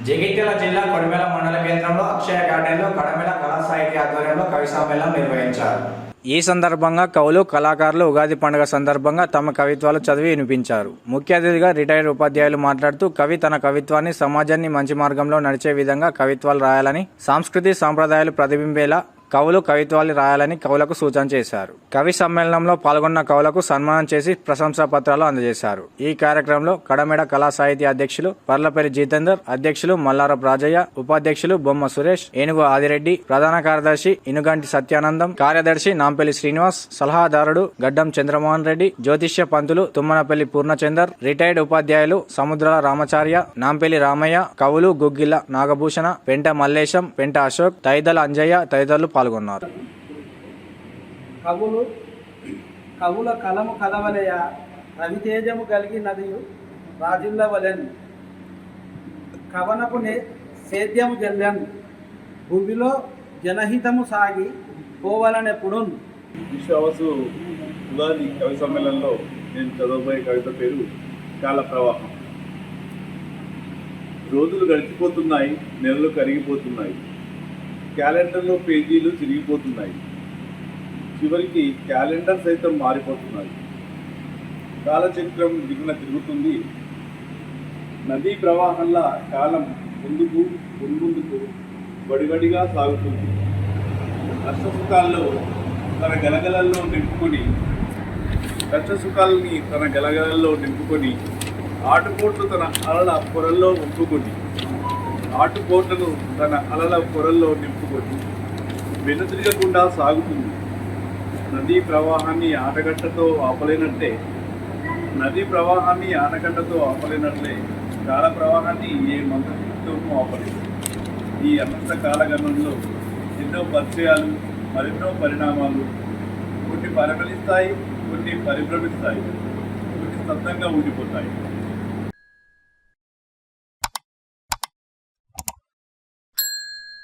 జగిత్యాల జిల్లా కొడిమేల మండల కేంద్రంలో అక్షయ గార్డెన్లో కడమెల కళా సాహిత్య ఆధ్వర్యంలో కవి సమ్మేళనం నిర్వహించారు. ఈ సందర్భంగా కవులు, కళాకారులు ఉగాది పండుగ సందర్భంగా తమ కవిత్వాలు చదివి వినిపించారు. ముఖ్య అతిథిగా రిటైర్డ్ ఉపాధ్యాయులు మాట్లాడుతూ కవి తన కవిత్వాన్ని సమాజాన్ని మంచి మార్గంలో నడిచే విధంగా కవిత్వాలు రాయాలని, సంస్కృతి సాంప్రదాయాలు ప్రతిబింబేలా కవులు కవిత్వాలు రాయాలని కవులకు సూచన చేశారు. కవి సమ్మేళనంలో పాల్గొన్న కవులకు సన్మానం చేసి ప్రశంసా పత్రాలు అందజేశారు. ఈ కార్యక్రమంలో కడమెడ కళా సాహిత్య అధ్యక్షులు పర్లపల్లి జితేందర్, అధ్యక్షులు మల్లారపు రాజయ్య, ఉపాధ్యక్షులు బొమ్మ సురేష్, ఏనుగు ఆదిరెడ్డి, ప్రధాన కార్యదర్శి ఇనుగంటి సత్యానందం, కార్యదర్శి నాంపల్లి శ్రీనివాస్, సలహాదారుడు గడ్డం చంద్రమోహన్ రెడ్డి, జ్యోతిష్య పంతులు తుమ్మనపల్లి పూర్ణచందర్, రిటైర్డ్ ఉపాధ్యాయులు సముద్రాల రామచార్య, నాంపల్లి రామయ్య, కవులు గుగ్గిల్ల నాగభూషణ, పెంట మల్లేశం, పెంట అశోక్, తైదల అంజయ్య తదితరులు పాల్గొన్నారు. కవుల కలము కదవలయ రవితేజము కలిగి నదియు రాజుల్లవలెన్ కవనపు సేద్యము జల్యన్ భూమిలో జనహితము సాగి పోవలనెప్పుడు. విశ్వాసు ఉగాది కవి సమ్మేళనంలో నేను చదవబోయే కవిత పేరు కాల ప్రవాహం. రోజులు గడిచిపోతున్నాయి, నెలలు కరిగిపోతున్నాయి, క్యాలెండర్లో పేజీలు చిరిగిపోతున్నాయి, చివరికి క్యాలెండర్ సైతం మారిపోతున్నాయి. కాలచక్రం దిగున తిరుగుతుంది, నదీ ప్రవాహంలా కాలం ముందుకు ముందుకు వడివడిగా సాగుతుంది. కష్టసుఖాలను తన గలగలల్లో నింపుకొని ఆటుపోట్లు తన అలల పొరల్లో నింపుకొని వెనుతిరగకుండా సాగుతుంది. నదీ ప్రవాహాన్ని ఆనకట్టతో ఆపలేనట్లే కాల ప్రవాహాన్ని ఏ మంత్రశక్తితోనూ ఆపలేదు. ఈ అనంత కాలగమనంలో ఎన్నో పరిచయాలు, మరెన్నో పరిణామాలు, కొన్ని పరిమళిస్తాయి, కొన్ని పరిభ్రమిస్తాయి, కొన్ని స్తబ్దంగా ఉండిపోతాయి.